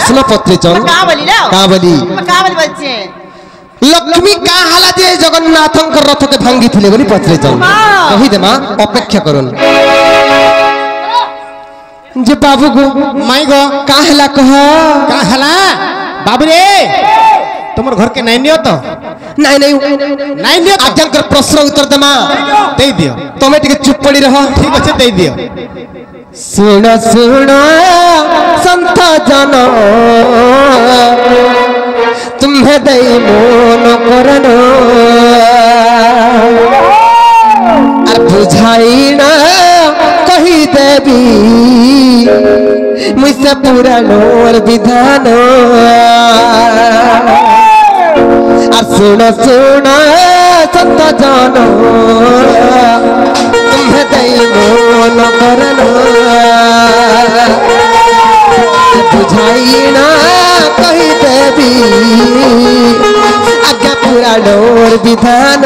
सुनो पत्रीचंद का बोली लो का बोली बच्चे लक्ष्मी का हाला जे जगन्नाथ रथ के भांगी थिले बोली पत्रीचंद कही दे मां अपेक्षा करन जे बाबू गो माई गो का हला कह का हला बाबू रे तुमर घर के नहीं नियो तो नहीं नहीं नहीं नियो तो आज्ञा कर प्रश्न उत्तर दे मां दे दियो तमे टिके चुप पड़ी रहो ठीक अच्छे दे दियो सुन सुन संत जन तुम्हें दई मोन करन और बुझाई ना कही देवी मुझसे पुराणोर विधान और सुन सुन संत जन तुम्हें दई मोन करन बुझाई ना कही देवी आज्ञा पुराणोर विधान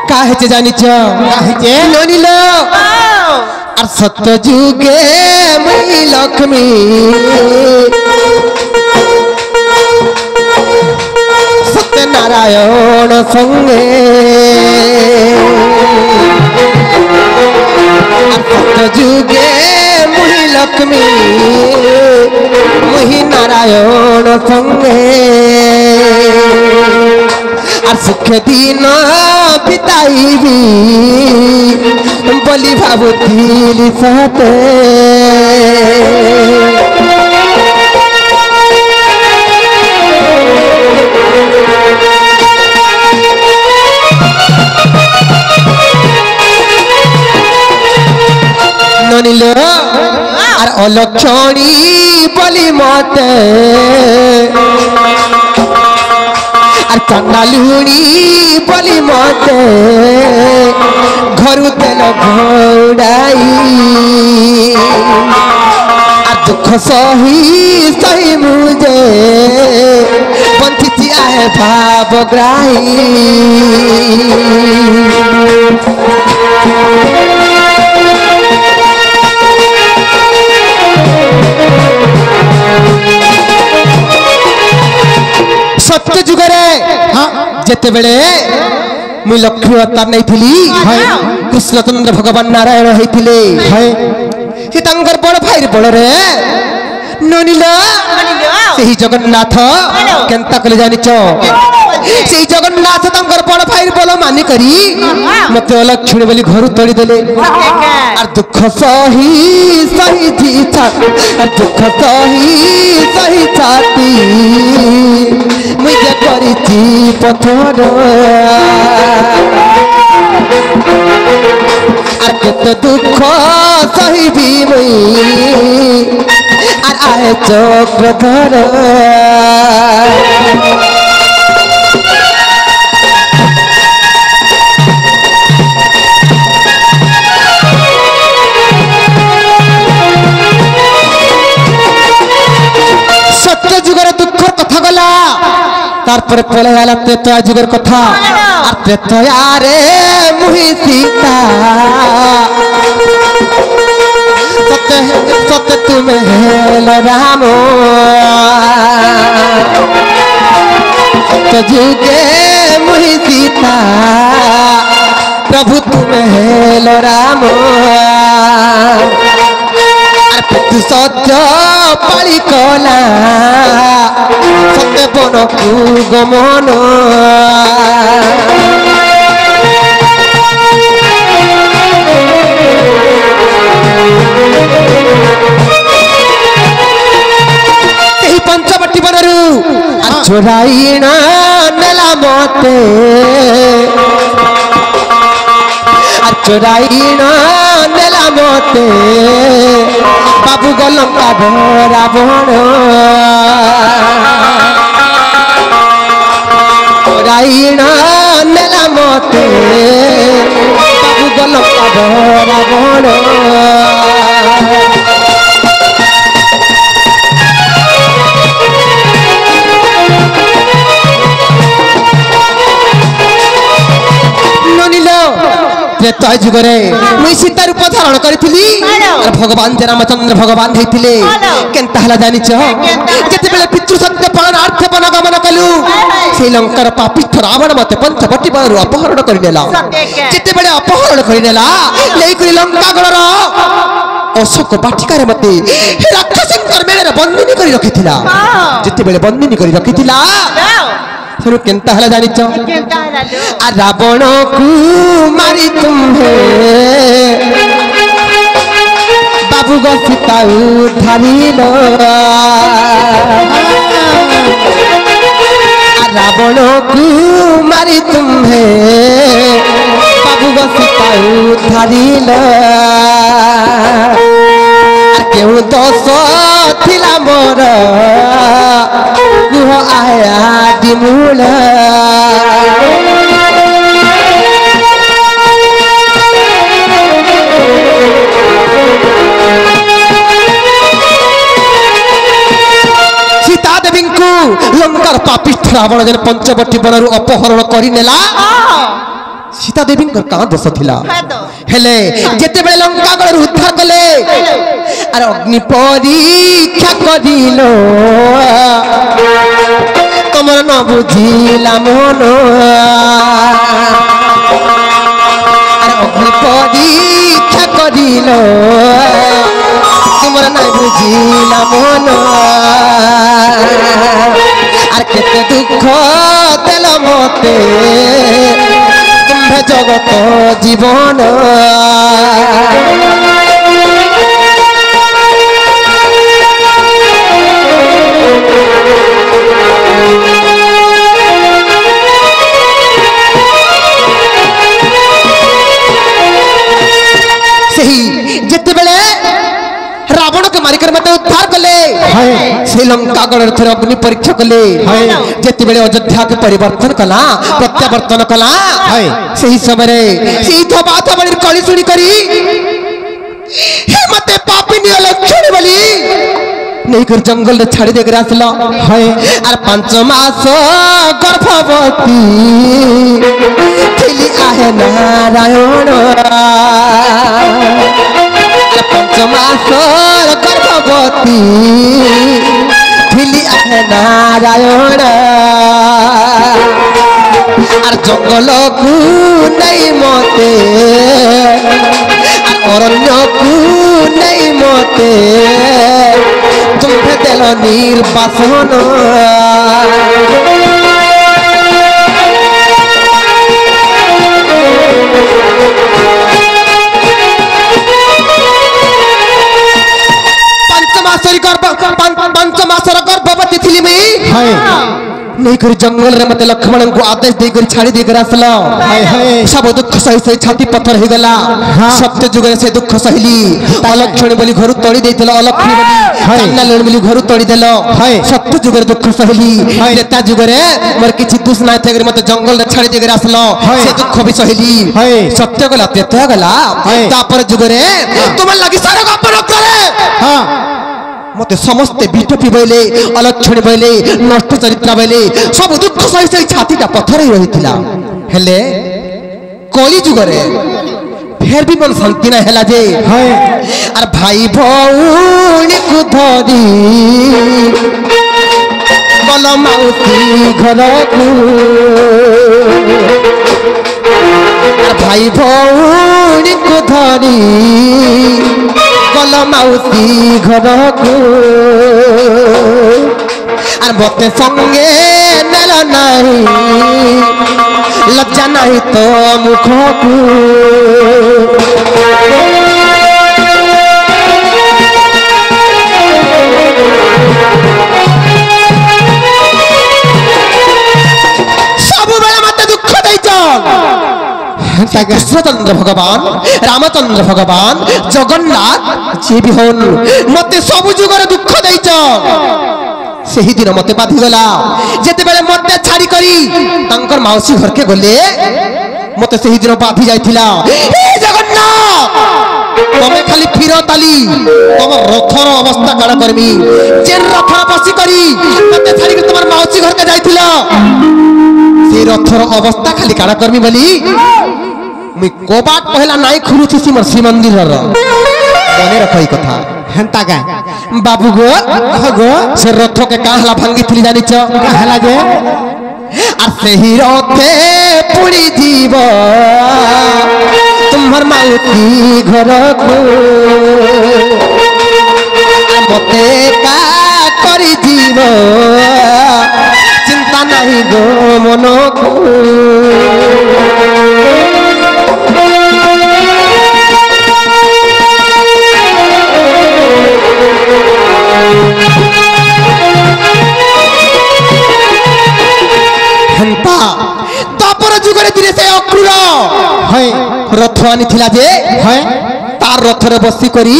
काहे जानी काहे ननिलो और सत्य जुगे मई लक्ष्मी सत्य नारायण संगे सत्य जुगे मुहि लक्ष्मी मुहि नारायण संगे और सुख दिन बिताईबी बोली भावुथी साथे ननिलो और अलक्षणी बोली मते और चंदालुणी बोली मते घरु तेल घोड़ाई और दुख सही सही मुझे पंथी आए भावग्राही सत्य जुगरे जेते बेले मु लक्ष्मी अवतार नहीं थिली कृष्णचंद्र भगवान नारायण होइथिले हे तांकर बड़ भाई बड़ रे ननिला सेही जगन्नाथ केनता कले जानिच सेही जगन्नाथ तांकर बड़ भाई बोल मानि करी मते अलक्षणी बोली घर तोड़ी देले और दुख सही सही जीता दुख सही सही छाती मुझे करी पथर और केते दुख सही भी मुई और आए चक्रधर सत्य जुगर दुख कथा गला तारपर पले आला त्रेता जुगर कथा और त्रेता रे मुहि सीता सत्य सत्य तुम्हें हेल राम सत्य जुगे मुहि सीता प्रभु तुम्हें हेल राम सत्य पाली कला सत्य बन कु गमन पंचवटी बनरू चोराइण नेला मते चोराइण नेला मते बाबू गलंका रावण चोराइण नेला मते बाबू गलंका रावण सीता रूप धारण करिथिली और भगवान जे रामचंद्र भगवान हेतिले केनता हला जानिछ जते बेले पितृ सत्य पालनार्थ वन गमन कलु श्रीलंकार पापिष्ठ रावण मते पंचवटी बरु अपहरण करिनेला जते बेले अपहरण करिनेला लेकरी लंका गणर अशोक बाटिकार मते राक्षसंकर मेले बंदिनी करी रखिथिला जते बेले बंदिनी करी रखिथिला सुनो केनता हला जानिछ आ रावण को मारी तुम्हे बाबू गो सीता उठारिलो आ रावण को मारी तुम्हे बाबू गो सीता उठारिलो क्यों दोष थिला मोर कुह आया दिमूल सीता देवी को लंकार पापिष्ठ रावण जन पंचवटी बनरु अपहरण करि नेला सीता देवी का दोष थिला हेले जेते बेले लंका गण उद्धार कले अरे अग्नि परीक्षा करिलो तमर न बुझिला मन अरे अग्नि परीक्षा करिलो तमर न बुझिला मन अरे केते दुख देल मते तुम्हें जगत जीवन जिते बेले रावण के मारिकर मत उद्धार कले श्रीलंका गण थर अग्नि परीक्षा कले जिते बेले अयोध्या के परिवर्तन कला प्रत्यावर्तन कला सही समय सही बात बड़ी कली सुनी करी हे मते पापिनी लक्षण बोली नहीं कर जंगल रे छाड़ी देकर आसला आर 5 मास गर्भवती थिली आहे नारायण 5 मास गर्भवती थिली आहे नारायण आर जंगल को नहीं मते अरण्य को नहीं मते तुम्हें दिल निर्वासन पंचमासर गर्भवती थी नहीं कर जंगल रे मते लक्ष्मण को आदेश देकर छाड़ी देकर आसला सब दुख सही सही छाती पत्थर हो गला सत्य जुग से दुख सहली अलक्षण बोली घर तोड़ी देथिलो अलक्षणी बोली कान्ना लेण बोली घर तोड़ी देलो सत्य जुग दुख सहली नेता जुग रे मोर किछि दुख ना थे मते जंगल रे छाड़ी देकर आसलो से दुख भी सहली सत्य गला तेत गला तापर जुग रे तुम लागि सारा गपर करे हां मते समस्त बिटपी बोले अलक्षणी बोले नष्ट चरित्र बोले सब दुख सही सही छातीटा पत्थर ही रहिथिला हेले कली जुग रे फेर भी मन शांति ना हैला जे आर भाई भौणी को धरी गल माउसी घर को आर भाई भौणी को धरी गल माउसी घर को आर मते संगे नेल नहीं लज्जा नहीं तो मुख को सब बेला मते दुख दैछ कृष्णचंद्र भगवान रामचंद्र भगवान जगन्नाथ जी भी हन मते सब जुगर दुख दैछ सही दिन मते बाधी गला जेते बेले मते छाड़ी करी तंकर मौसी घर के गले मते सही दिन बाधी जाइथिला ए जगन्नाथ तमे खाली फिरो ताली तम रथर अवस्था काण करमी जेन रथर बसी करी मते छाड़ी के तमर मौसी घर के जाइथिला से रथर अवस्था खाली काण करमी बोली मुई कबाट पहला नाई खुलुची श्री मंदिर मने रख कथा हेंता का बाबू गो गो से रथ के काहला भांगी थी जानी कहला जे আর সেই রথে পুরি জীব তোমার মাউতি ঘরকু মতে কা করি জীব চিন্তা নাই গো মনকু तापर जुगरे धीरे से अक्रूर है रथ आनी थिला जे है तार रथ रे बसी करी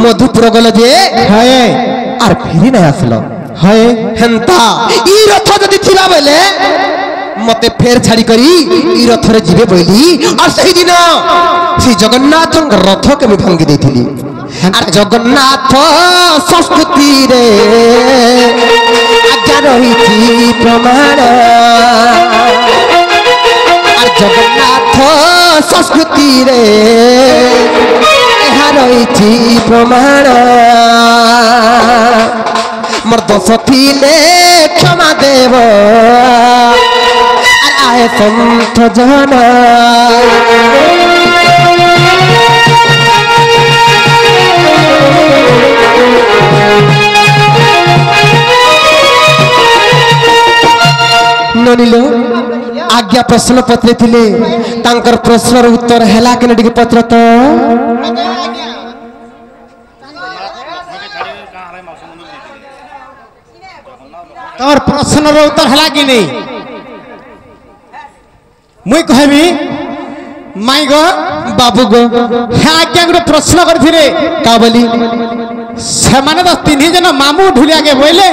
मधुपुर गल जे है आर फिरी नहीं आसलो है हेंता ई रथ जदी थिला बेले मते फेर छाड़ी करी ई रथ रे जीवे बोली और सही दिन श्री जगन्नाथ रथ के मी भांगी देथिली আর জগন্নাথ সংস্কৃতি রে আজ্ঞা রহিছি প্রমাণ আর জগন্নাথ সংস্কৃতি রে এহা রহিছি প্রমাণ মোর দোষ থিলে ক্ষমা দেব আর আয়ে সন্ত জন ननिलो आज्ञा प्रश्न पत्र थिले तांकर प्रश्नर उत्तर हैला के नडी पत्र तो तोर प्रश्नर उत्तर हैला कि नहीं मुई कहबी माई गो बाबू गो हे आज्ञा गुटे प्रश्न करथिरे का बोली से माने तो 3 जन मामू ढुलिया के बोले